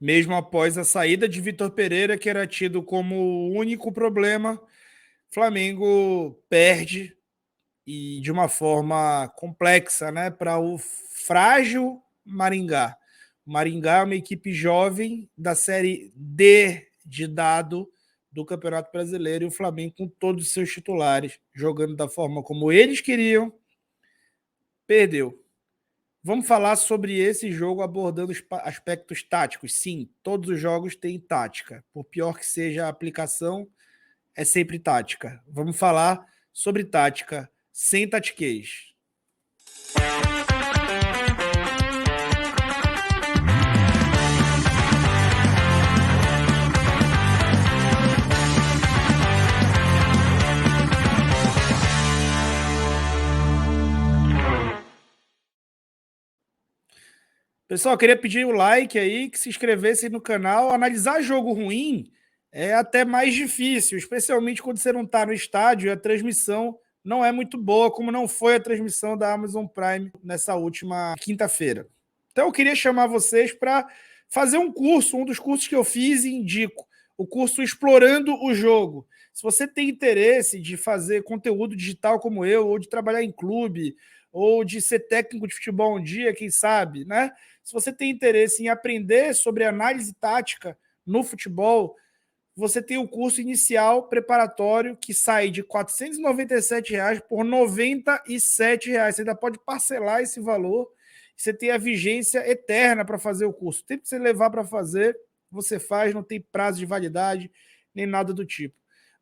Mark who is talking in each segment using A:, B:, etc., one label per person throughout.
A: mesmo após a saída de Vitor Pereira, que era tido como o único problema. Flamengo perde e de uma forma complexa, né, para o frágil Maringá. O Maringá é uma equipe jovem da Série D de dado do Campeonato Brasileiro e o Flamengo com todos os seus titulares jogando da forma como eles queriam, perdeu. Vamos falar sobre esse jogo abordando os aspectos táticos. Sim, todos os jogos têm tática. Por pior que seja a aplicação, é sempre tática. Vamos falar sobre tática sem tatiquez. Pessoal, queria pedir o like aí, que se inscrevessem no canal. Analisar jogo ruim é até mais difícil, especialmente quando você não está no estádio e a transmissão não é muito boa, como não foi a transmissão da Amazon Prime nessa última quinta-feira. Então eu queria chamar vocês para fazer um curso, um dos cursos que eu fiz e indico, o curso Explorando o Jogo. Se você tem interesse de fazer conteúdo digital como eu, ou de trabalhar em clube, ou de ser técnico de futebol um dia, quem sabe, né? Se você tem interesse em aprender sobre análise tática no futebol, você tem o curso inicial preparatório que sai de R$ 497 por R$ 97. Você ainda pode parcelar esse valor. Você tem a vigência eterna para fazer o curso. O tempo que você levar para fazer, você faz, não tem prazo de validade, nem nada do tipo.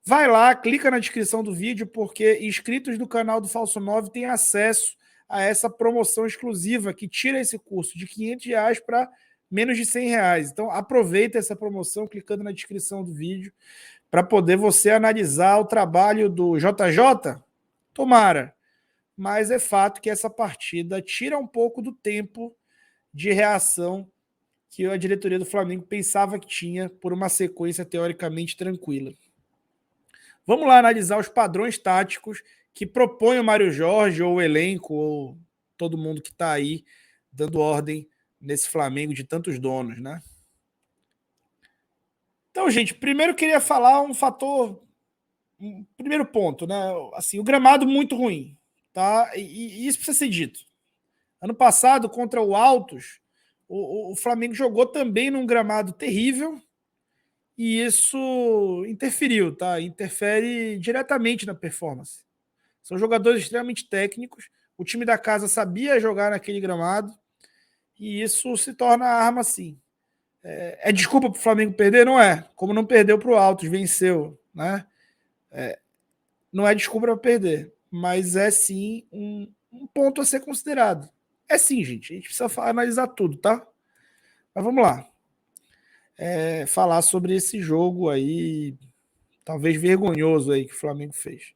A: Vai lá, clica na descrição do vídeo, porque inscritos do canal do Falso 9 têm acesso a essa promoção exclusiva que tira esse curso de R$ 500 para menos de R$ 100. Então aproveita essa promoção clicando na descrição do vídeo para poder você analisar o trabalho do JJ. Tomara, mas é fato que essa partida tira um pouco do tempo de reação que a diretoria do Flamengo pensava que tinha por uma sequência teoricamente tranquila. Vamos lá analisar os padrões táticos que propõe o Mário Jorge, ou o elenco, ou todo mundo que está aí dando ordem nesse Flamengo de tantos donos, né? Então, gente, primeiro queria falar um fator, um primeiro ponto, né? Assim, o gramado muito ruim, tá? E isso precisa ser dito. Ano passado, contra o Altos, o Flamengo jogou também num gramado terrível e isso interferiu, tá? Interfere diretamente na performance. São jogadores extremamente técnicos. O time da casa sabia jogar naquele gramado e isso se torna arma, sim. É desculpa para o Flamengo perder? Não é. Como não perdeu para o Altos, venceu, né? Não é desculpa para perder, mas é sim um ponto a ser considerado. É sim, gente. A gente precisa analisar tudo, tá? Mas vamos lá. Falar sobre esse jogo aí, talvez vergonhoso aí que o Flamengo fez.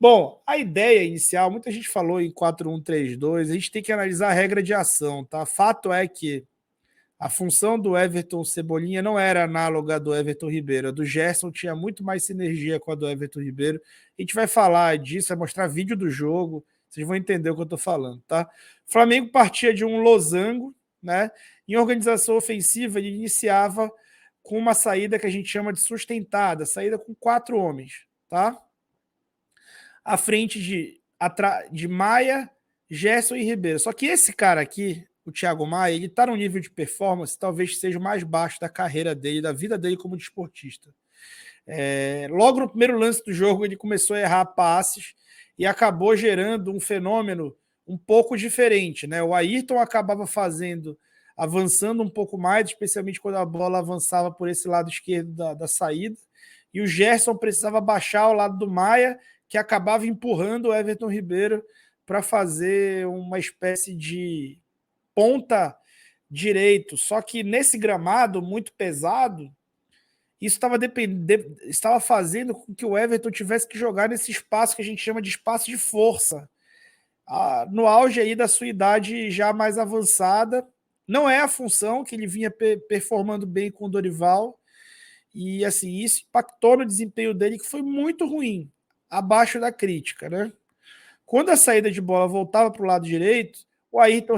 A: Bom, a ideia inicial, muita gente falou em 4-1-3-2, a gente tem que analisar a regra de ação, tá? Fato é que a função do Everton Cebolinha não era análoga à do Everton Ribeiro. A do Gerson tinha muito mais sinergia com a do Everton Ribeiro. A gente vai falar disso, vai mostrar vídeo do jogo, vocês vão entender o que eu estou falando, tá? O Flamengo partia de um losango, né? Em organização ofensiva, ele iniciava com uma saída que a gente chama de sustentada, saída com 4 homens, tá? À frente de Maia, Gerson e Ribeiro. Só que esse cara aqui, o Thiago Maia, ele está num nível de performance talvez seja o mais baixo da carreira dele, da vida dele como desportista. Logo no primeiro lance do jogo, ele começou a errar passes e acabou gerando um fenômeno um pouco diferente, né? O Ayrton acabava avançando um pouco mais, especialmente quando a bola avançava por esse lado esquerdo da saída, e o Gerson precisava baixar ao lado do Maia, que acabava empurrando o Everton Ribeiro para fazer uma espécie de ponta direito. Só que nesse gramado muito pesado, isso estava fazendo com que o Everton tivesse que jogar nesse espaço que a gente chama de espaço de força. No auge aí da sua idade já mais avançada, não é a função que ele vinha performando bem com o Dorival, e assim, isso impactou no desempenho dele, que foi muito ruim, abaixo da crítica, né? Quando a saída de bola voltava para o lado direito, o Ayrton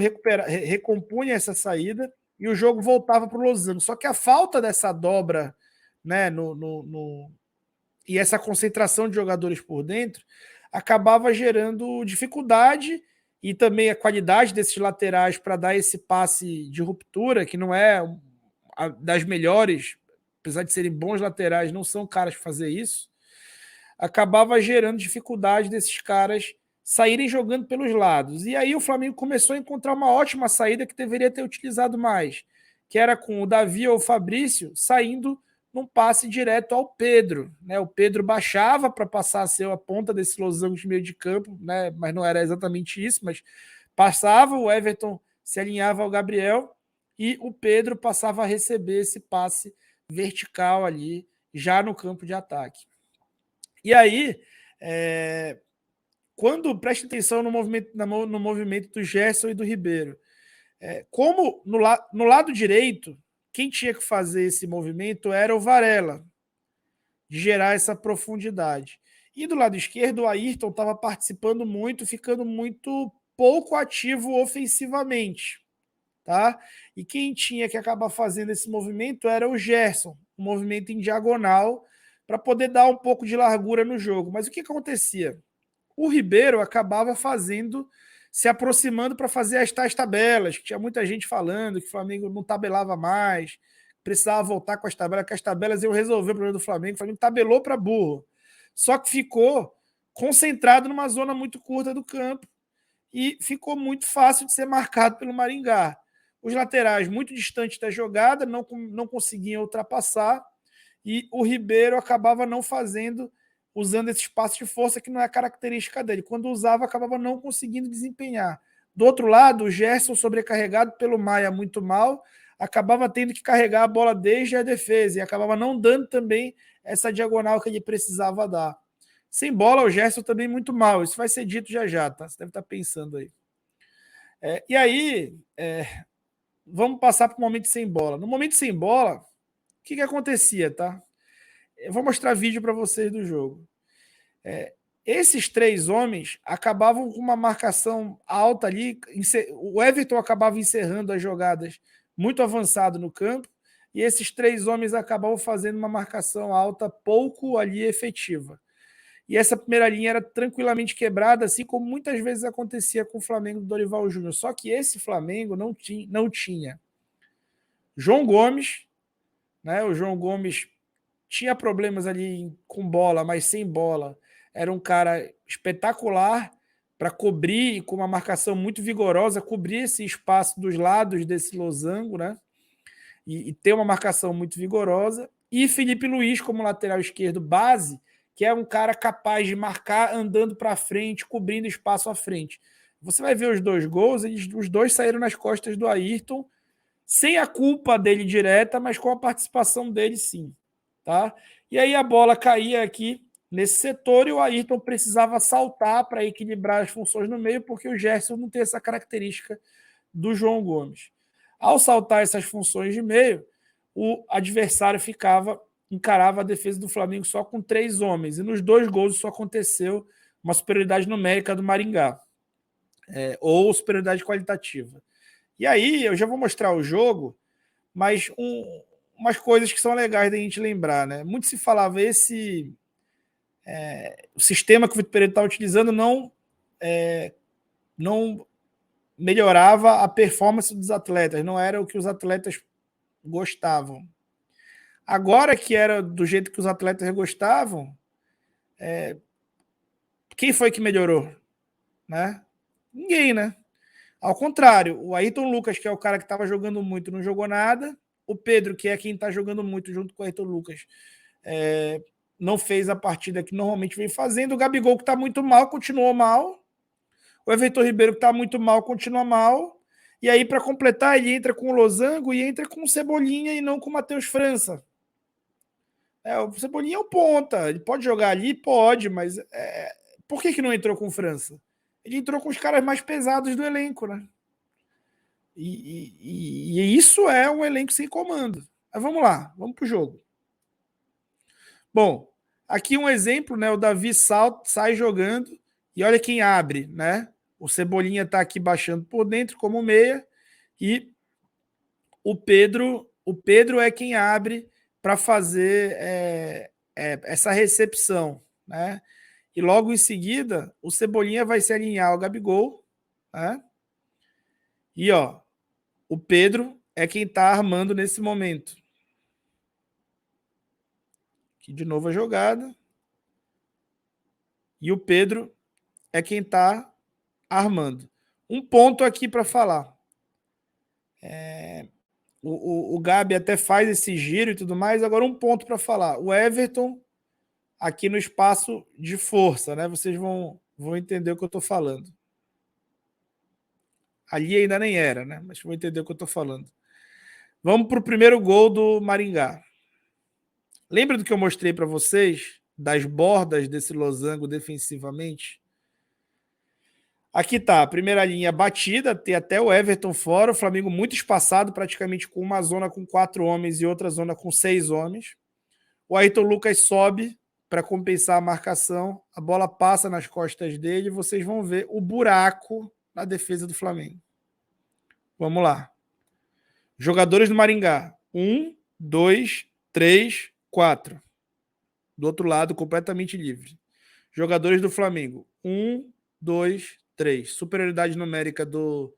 A: recompunha essa saída e o jogo voltava para o Losango. Só que a falta dessa dobra, né, e essa concentração de jogadores por dentro acabava gerando dificuldade e também a qualidade desses laterais para dar esse passe de ruptura, que não é das melhores, apesar de serem bons laterais, não são caras para fazer isso, acabava gerando dificuldade desses caras saírem jogando pelos lados. E aí o Flamengo começou a encontrar uma ótima saída que deveria ter utilizado mais, que era com o Davi ou o Fabrício saindo num passe direto ao Pedro. Né? O Pedro baixava para passar a ser a ponta desse losango de meio de campo, né? Mas não era exatamente isso, mas passava, o Everton se alinhava ao Gabriel e o Pedro passava a receber esse passe vertical ali, já no campo de ataque. E aí, quando presta atenção no movimento do Gerson e do Ribeiro, como no lado direito, quem tinha que fazer esse movimento era o Varela, de gerar essa profundidade. E do lado esquerdo, o Ayrton estava participando muito, ficando muito pouco ativo ofensivamente. Tá? E quem tinha que acabar fazendo esse movimento era o Gerson, um movimento em diagonal, para poder dar um pouco de largura no jogo. Mas o que acontecia? O Ribeiro acabava se aproximando para fazer as tais tabelas, que tinha muita gente falando que o Flamengo não tabelava mais, precisava voltar com as tabelas, que as tabelas iam resolver o problema do Flamengo. O Flamengo tabelou para burro. Só que ficou concentrado numa zona muito curta do campo e ficou muito fácil de ser marcado pelo Maringá. Os laterais muito distantes da jogada, não conseguiam ultrapassar, e o Ribeiro acabava não fazendo, usando esse espaço de força que não é característica dele. Quando usava, acabava não conseguindo desempenhar. Do outro lado, o Gerson, sobrecarregado pelo Maia muito mal, acabava tendo que carregar a bola desde a defesa e acabava não dando também essa diagonal que ele precisava dar. Sem bola, o Gerson também muito mal. Isso vai ser dito já já, tá? Você deve estar pensando aí. E aí, vamos passar para o momento sem bola. No momento sem bola, o que acontecia, tá? Eu vou mostrar vídeo para vocês do jogo. Esses três homens acabavam com uma marcação alta ali. O Everton acabava encerrando as jogadas muito avançado no campo, e esses três homens acabavam fazendo uma marcação alta pouco ali efetiva. E essa primeira linha era tranquilamente quebrada, assim como muitas vezes acontecia com o Flamengo do Dorival Júnior. Só que esse Flamengo não tinha João Gomes, né? O João Gomes tinha problemas ali com bola, mas sem bola. Era um cara espetacular para cobrir, com uma marcação muito vigorosa, cobrir esse espaço dos lados desse losango, né? E ter uma marcação muito vigorosa. E Felipe Luiz, como lateral esquerdo base, que é um cara capaz de marcar andando para frente, cobrindo espaço à frente. Você vai ver os dois gols, os dois saíram nas costas do Ayrton, sem a culpa dele direta, mas com a participação dele sim. Tá? E aí a bola caía aqui nesse setor e o Ayrton precisava saltar para equilibrar as funções no meio, porque o Gerson não tem essa característica do João Gomes. Ao saltar essas funções de meio, o adversário encarava a defesa do Flamengo só com 3 homens, e nos 2 gols isso aconteceu uma superioridade numérica do Maringá, ou superioridade qualitativa. E aí eu já vou mostrar o jogo, mas umas coisas que são legais da gente lembrar, né? Muito se falava o sistema que o Vitor Pereira está utilizando não melhorava a performance dos atletas, não era o que os atletas gostavam. Agora que era do jeito que os atletas gostavam, quem foi que melhorou? Né? Ninguém, né? Ao contrário, o Ayrton Lucas, que é o cara que estava jogando muito, não jogou nada. O Pedro, que é quem está jogando muito junto com o Ayrton Lucas, não fez a partida que normalmente vem fazendo. O Gabigol, que está muito mal, continuou mal. O Everton Ribeiro, que está muito mal, continua mal. E aí, para completar, ele entra com o Losango e entra com o Cebolinha e não com o Matheus França. O Cebolinha é o ponta. Ele pode jogar ali? Pode, mas por que não entrou com o França? Ele entrou com os caras mais pesados do elenco, né? E isso é um elenco sem comando. Mas vamos lá, vamos pro jogo. Bom, aqui um exemplo, né? O Davi sai jogando e olha quem abre, né? O Cebolinha tá aqui baixando por dentro como meia e o Pedro é quem abre para fazer essa recepção, né? E logo em seguida, o Cebolinha vai se alinhar ao Gabigol, né? E ó, o Pedro é quem está armando nesse momento. Aqui de novo a jogada. E o Pedro é quem está armando. Um ponto aqui para falar. O Gabi até faz esse giro e tudo mais. Agora um ponto para falar. O Everton aqui no espaço de força, né? Vocês vão entender o que eu estou falando. Ali ainda nem era, né? Mas vão entender o que eu estou falando. Vamos para o primeiro gol do Maringá. Lembra do que eu mostrei para vocês das bordas desse losango defensivamente? Aqui tá, a primeira linha batida, tem até o Everton fora, o Flamengo muito espaçado, praticamente com uma zona com 4 homens e outra zona com 6 homens. O Ayrton Lucas sobe para compensar a marcação, a bola passa nas costas dele e vocês vão ver o buraco na defesa do Flamengo. Vamos lá. Jogadores do Maringá. 1, 2, 3, 4. Do outro lado, completamente livre. Jogadores do Flamengo. 1, 2, 3. Superioridade numérica do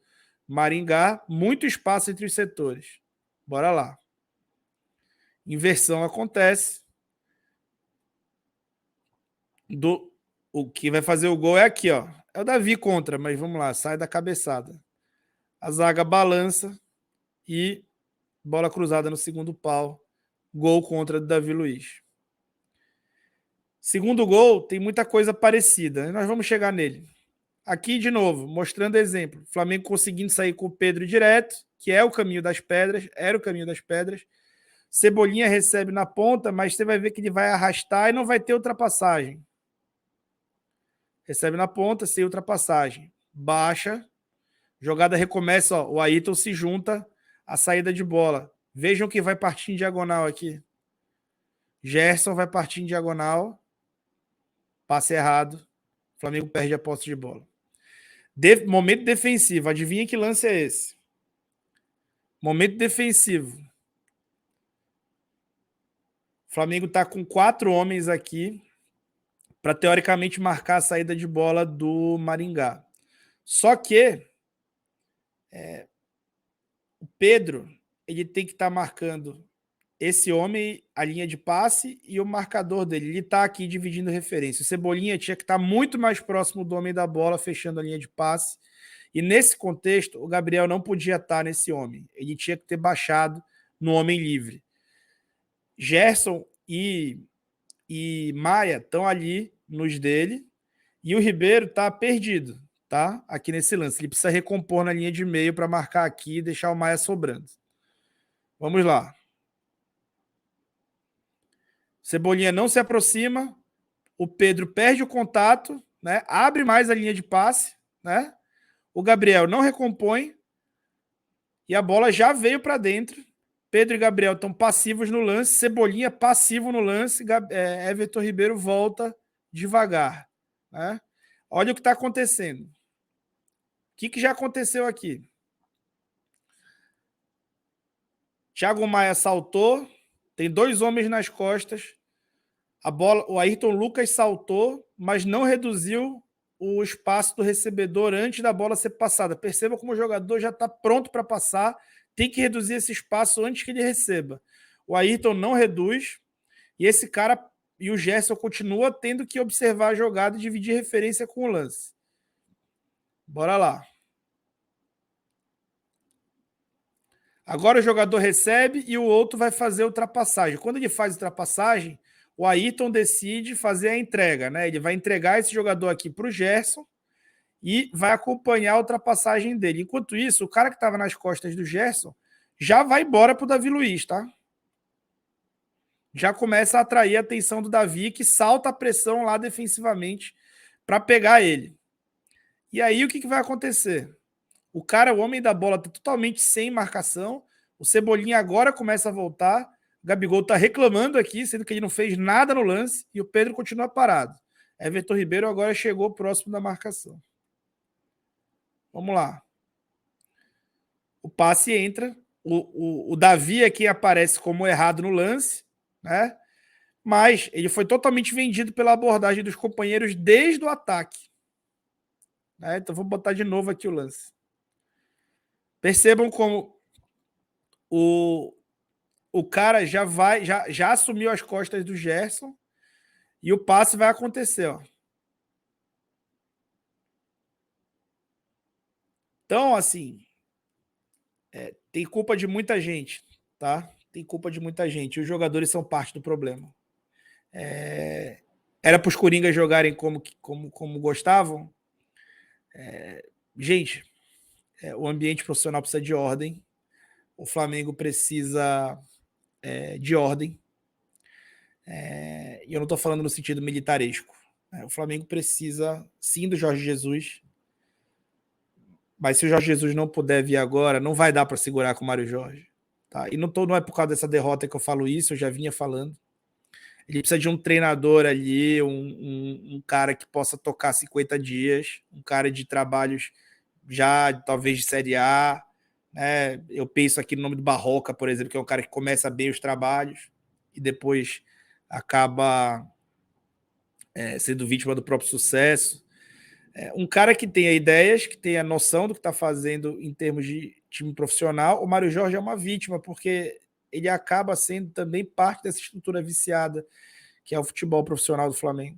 A: Maringá. Muito espaço entre os setores. Bora lá. Inversão acontece. O que vai fazer o gol é aqui, ó. É o Davi contra, mas vamos lá. Sai da cabeçada. A zaga balança e bola cruzada no segundo pau. Gol contra do Davi Luiz. Segundo gol, tem muita coisa parecida. Nós vamos chegar nele. Aqui, de novo, mostrando exemplo. Flamengo conseguindo sair com o Pedro direto, que é o caminho das pedras, era o caminho das pedras. Cebolinha recebe na ponta, mas você vai ver que ele vai arrastar e não vai ter ultrapassagem. Recebe na ponta, sem ultrapassagem. Baixa. Jogada recomeça, ó, o Ayrton se junta à saída de bola. Vejam que vai partir em diagonal aqui. Gerson vai partir em diagonal. Passe errado. O Flamengo perde a posse de bola. Momento defensivo. Adivinha que lance é esse? Momento defensivo. O Flamengo está com 4 homens aqui para, teoricamente, marcar a saída de bola do Maringá. Só que o Pedro ele tem que estar marcando esse homem, a linha de passe e o marcador dele. Ele está aqui dividindo referência. O Cebolinha tinha que estar muito mais próximo do homem da bola, fechando a linha de passe. E nesse contexto, o Gabriel não podia estar nesse homem. Ele tinha que ter baixado no homem livre. Gerson e Maia estão ali nos dele. E o Ribeiro está perdido, tá? Aqui nesse lance. Ele precisa recompor na linha de meio para marcar aqui e deixar o Maia sobrando. Vamos lá. Cebolinha não se aproxima, o Pedro perde o contato, né? Abre mais a linha de passe, né? O Gabriel não recompõe e a bola já veio para dentro. Pedro e Gabriel estão passivos no lance, Cebolinha passivo no lance, Everton Ribeiro volta devagar, né? Olha o que está acontecendo. O que já aconteceu aqui? Thiago Maia saltou, tem 2 homens nas costas. A bola, o Ayrton Lucas saltou, mas não reduziu o espaço do recebedor antes da bola ser passada. Perceba como o jogador já está pronto para passar, tem que reduzir esse espaço antes que ele receba. O Ayrton não reduz, e esse cara e o Gerson continua tendo que observar a jogada e dividir referência com o lance. Bora lá. Agora o jogador recebe e o outro vai fazer a ultrapassagem. Quando ele faz a ultrapassagem, o Ayrton decide fazer a entrega, né? Ele vai entregar esse jogador aqui para o Gerson e vai acompanhar a ultrapassagem dele. Enquanto isso, o cara que estava nas costas do Gerson já vai embora para o Davi Luiz, tá? Já começa a atrair a atenção do Davi, que salta a pressão lá defensivamente para pegar ele. E aí o que vai acontecer? O cara, o homem da bola, está totalmente sem marcação. O Cebolinha agora começa a voltar. O Gabigol está reclamando aqui, sendo que ele não fez nada no lance. E o Pedro continua parado. Everton Ribeiro agora chegou próximo da marcação. Vamos lá. O passe entra. o Davi é quem aparece como errado no lance, né? Mas ele foi totalmente vendido pela abordagem dos companheiros desde o ataque. Né? Então vou botar de novo aqui o lance. Percebam como o cara já assumiu as costas do Gerson e o passe vai acontecer. Ó. Então, assim, tem culpa de muita gente, tá? Tem culpa de muita gente. E os jogadores são parte do problema. Era para os Coringas jogarem como gostavam? Gente, o ambiente profissional precisa de ordem. O Flamengo precisa de ordem. E eu não estou falando no sentido militaresco. O Flamengo precisa, sim, do Jorge Jesus. Mas se o Jorge Jesus não puder vir agora, não vai dar para segurar com o Mário Jorge. Tá? E não é por causa dessa derrota que eu falo isso, eu já vinha falando. Ele precisa de um treinador ali, um cara que possa tocar 50 dias, um cara de trabalhos já, talvez, de Série A. Né? Eu penso aqui no nome do Barroca, por exemplo, que é um cara que começa bem os trabalhos e depois acaba sendo vítima do próprio sucesso. Um cara que tenha ideias, que tenha noção do que está fazendo em termos de time profissional. O Mário Jorge é uma vítima, porque ele acaba sendo também parte dessa estrutura viciada, que é o futebol profissional do Flamengo.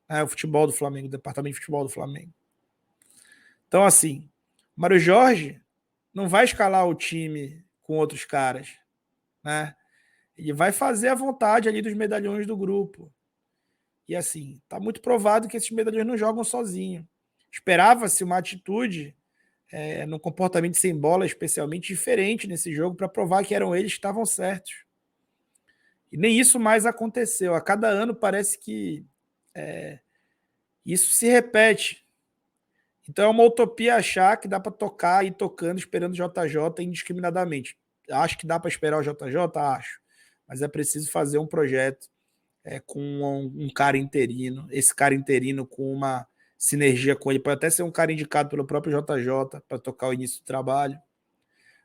A: O futebol do Flamengo, o departamento de futebol do Flamengo. Então, assim, o Mário Jorge não vai escalar o time com outros caras. Né? Ele vai fazer a vontade ali dos medalhões do grupo. E assim, está muito provado que esses medalhões não jogam sozinhos. Esperava-se uma atitude no comportamento sem bola, especialmente diferente nesse jogo, para provar que eram eles que estavam certos. E nem isso mais aconteceu. A cada ano parece que isso se repete. Então é uma utopia achar que dá para tocar e ir tocando, esperando o JJ indiscriminadamente. Acho que dá para esperar o JJ? Acho. Mas é preciso fazer um projeto com um cara interino. Esse cara interino com uma sinergia com ele. Pode até ser um cara indicado pelo próprio JJ para tocar o início do trabalho.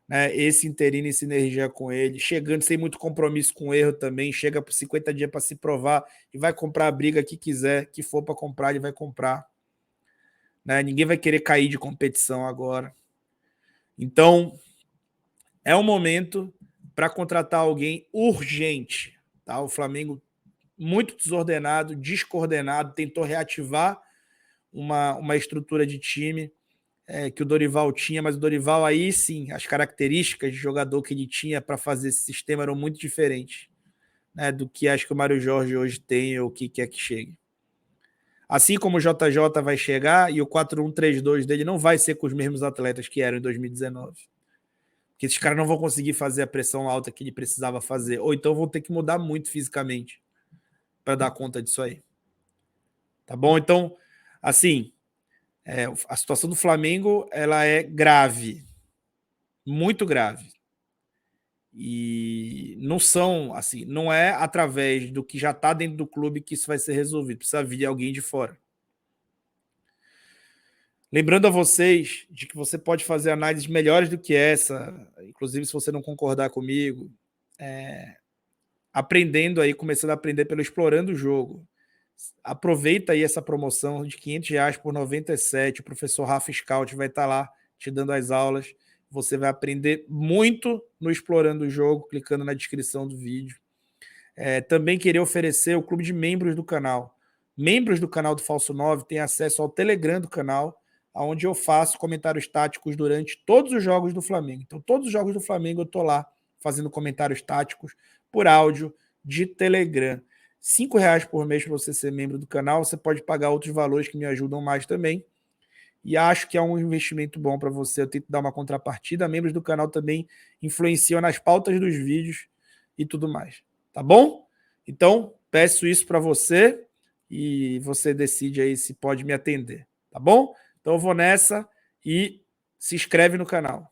A: Né? Esse interino em sinergia com ele, chegando sem muito compromisso com o erro também, chega por 50 dias para se provar e vai comprar a briga que quiser, que for para comprar, ele vai comprar. Né? Ninguém vai querer cair de competição agora. Então, é um momento para contratar alguém urgente. Tá? O Flamengo muito desordenado, descoordenado, tentou reativar uma estrutura de time que o Dorival tinha, mas o Dorival aí sim, as características de jogador que ele tinha para fazer esse sistema eram muito diferentes, né, do que acho que o Mário Jorge hoje tem ou o que quer que chegue. Assim como o JJ vai chegar e o 4-1-3-2 dele não vai ser com os mesmos atletas que eram em 2019. Porque esses caras não vão conseguir fazer a pressão alta que ele precisava fazer, ou então vão ter que mudar muito fisicamente para dar conta disso aí. Tá bom? Então, assim, a situação do Flamengo ela é grave, muito grave. E não é através do que já está dentro do clube que isso vai ser resolvido. Precisa vir alguém de fora. Lembrando a vocês de que você pode fazer análises melhores do que essa, inclusive se você não concordar comigo, aprendendo aí, começando a aprender pelo Explorando o Jogo. Aproveita aí essa promoção de R$500 por 97. O professor Rafa Scout vai estar lá te dando as aulas. Você vai aprender muito no Explorando o Jogo, clicando na descrição do vídeo. Também queria oferecer o clube de membros do canal. Membros do canal do Falso 9 têm acesso ao Telegram do canal, onde eu faço comentários táticos durante todos os jogos do Flamengo. Então, todos os jogos do Flamengo eu estou lá fazendo comentários táticos por áudio de Telegram. R$5 por mês para você ser membro do canal. Você pode pagar outros valores que me ajudam mais também. E acho que é um investimento bom para você. Eu tento dar uma contrapartida. Membros do canal também influenciam nas pautas dos vídeos e tudo mais. Tá bom? Então, peço isso para você e você decide aí se pode me atender. Tá bom? Então eu vou nessa e se inscreve no canal.